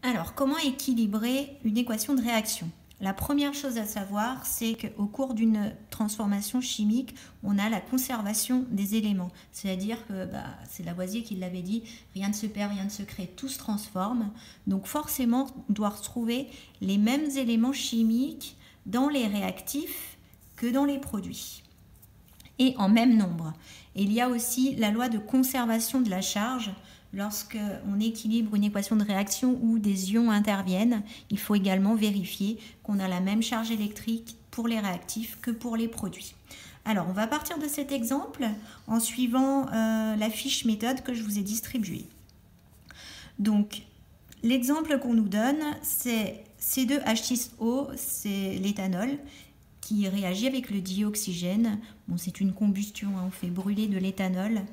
Alors, comment équilibrer une équation de réaction? La première chose à savoir, c'est qu'au cours d'une transformation chimique, on a la conservation des éléments. C'est-à-dire que, c'est Lavoisier qui l'avait dit, rien ne se perd, rien ne se crée, tout se transforme. Donc forcément, on doit retrouver les mêmes éléments chimiques dans les réactifs que dans les produits. Et en même nombre. Et il y a aussi la loi de conservation de la charge. Lorsqu'on équilibre une équation de réaction où des ions interviennent, il faut également vérifier qu'on a la même charge électrique pour les réactifs que pour les produits. Alors, on va partir de cet exemple en suivant la fiche méthode que je vous ai distribuée. Donc, l'exemple qu'on nous donne, c'est C2H6O, c'est l'éthanol qui réagit avec le dioxygène. Bon, c'est une combustion, on fait brûler de l'éthanol.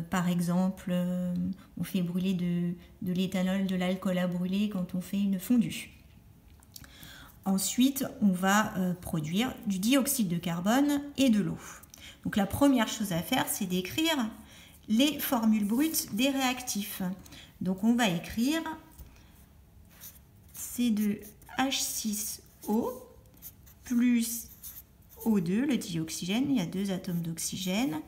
Par exemple, on fait brûler de l'éthanol, de l'alcool à brûler quand on fait une fondue. Ensuite, on va produire du dioxyde de carbone et de l'eau. Donc la première chose à faire, c'est d'écrire les formules brutes des réactifs. Donc on va écrire C2H6O plus O2, le dioxygène, il y a 2 atomes d'oxygène,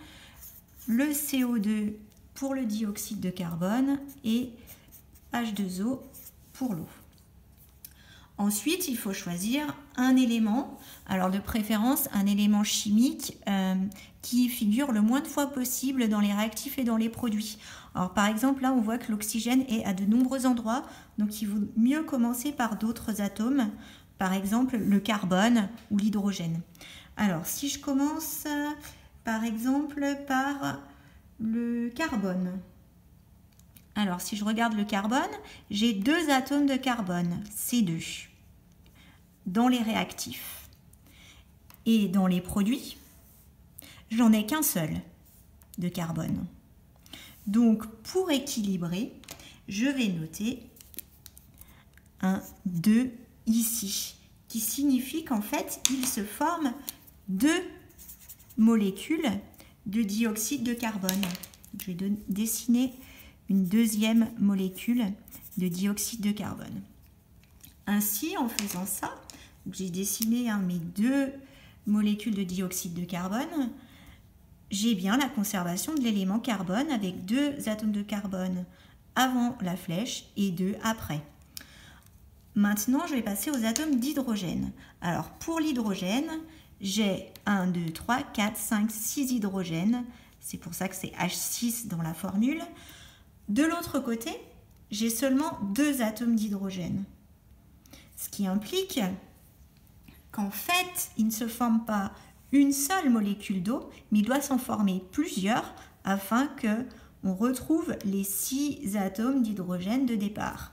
le CO2 pour le dioxyde de carbone et H2O pour l'eau. Ensuite, il faut choisir un élément, alors de préférence un élément chimique qui figure le moins de fois possible dans les réactifs et dans les produits. Alors par exemple, là on voit que l'oxygène est à de nombreux endroits, donc il vaut mieux commencer par d'autres atomes, par exemple le carbone ou l'hydrogène. Alors si je commence par exemple par le carbone. Alors si je regarde le carbone, j'ai 2 atomes de carbone, C2, dans les réactifs. Et dans les produits, j'en ai qu'un seul de carbone. Donc pour équilibrer, je vais noter un 2 ici, qui signifie qu'en fait, il se forme 2 molécules de dioxyde de carbone. Je vais dessiner une deuxième molécule de dioxyde de carbone. Ainsi, en faisant ça, j'ai dessiné mes 2 molécules de dioxyde de carbone. J'ai bien la conservation de l'élément carbone avec 2 atomes de carbone avant la flèche et 2 après. Maintenant, je vais passer aux atomes d'hydrogène. Alors, pour l'hydrogène, j'ai 1, 2, 3, 4, 5, 6 hydrogènes. C'est pour ça que c'est H6 dans la formule. De l'autre côté, j'ai seulement 2 atomes d'hydrogène. Ce qui implique qu'en fait, il ne se forme pas une seule molécule d'eau, mais il doit s'en former plusieurs afin qu'on retrouve les 6 atomes d'hydrogène de départ.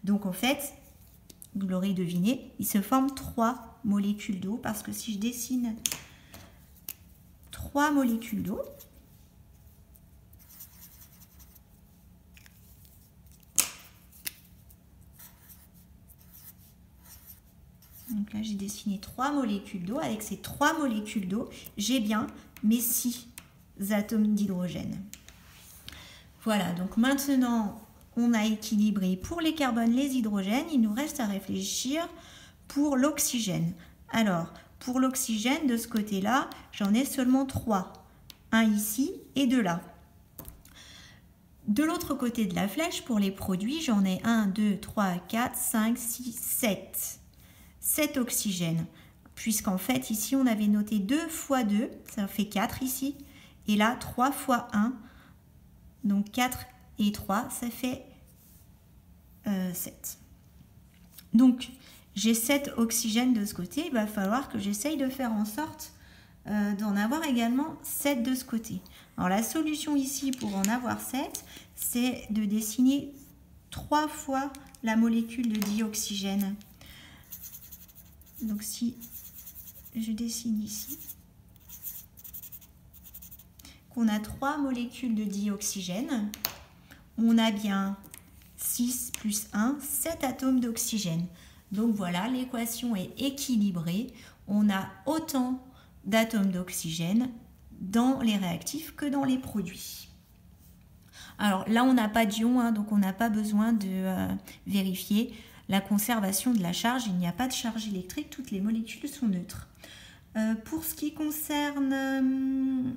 Donc en fait, vous l'aurez deviné, il se forme 3 molécules d'eau parce que si je dessine 3 molécules d'eau, donc là j'ai dessiné 3 molécules d'eau, avec ces 3 molécules d'eau, j'ai bien mes 6 atomes d'hydrogène. Voilà, donc maintenant on a équilibré pour les carbones les hydrogènes, il nous reste à réfléchir pour l'oxygène. Alors, pour l'oxygène, de ce côté-là, j'en ai seulement 3. Un ici et 2 là. De l'autre côté de la flèche, pour les produits, j'en ai 1, 2, 3, 4, 5, 6, 7. 7 oxygènes. Puisqu'en fait, ici, on avait noté 2 fois 2, ça fait 4 ici. Et là, 3 fois 1, donc 4 et 3, ça fait 7. Donc, j'ai 7 oxygènes de ce côté, il va falloir que j'essaye de faire en sorte d'en avoir également 7 de ce côté. Alors la solution ici pour en avoir 7, c'est de dessiner 3 fois la molécule de dioxygène. Donc si je dessine ici, qu'on a 3 molécules de dioxygène, on a bien 6 plus 1, 7 atomes d'oxygène. Donc voilà, l'équation est équilibrée. On a autant d'atomes d'oxygène dans les réactifs que dans les produits. Alors là, on n'a pas d'ion, hein, donc on n'a pas besoin de vérifier la conservation de la charge. Il n'y a pas de charge électrique, toutes les molécules sont neutres. Pour ce qui concerne...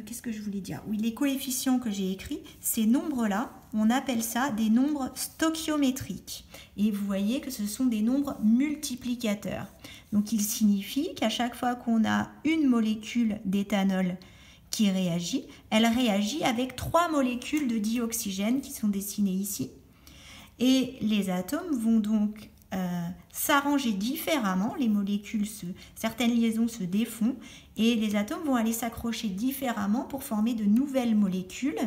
qu'est-ce que je voulais dire? Oui, les coefficients que j'ai écrits, ces nombres-là, on appelle ça des nombres stoichiométriques. Et vous voyez que ce sont des nombres multiplicateurs. Donc, il signifie qu'à chaque fois qu'on a une molécule d'éthanol qui réagit, elle réagit avec 3 molécules de dioxygène qui sont dessinées ici. Et les atomes vont donc s'arranger différemment, les molécules, certaines liaisons se défont et les atomes vont aller s'accrocher différemment pour former de nouvelles molécules.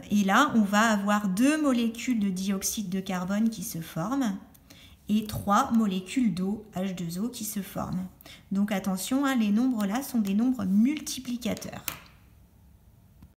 Et là, on va avoir 2 molécules de dioxyde de carbone qui se forment et 3 molécules d'eau, H2O, qui se forment. Donc attention, hein, les nombres là sont des nombres multiplicateurs.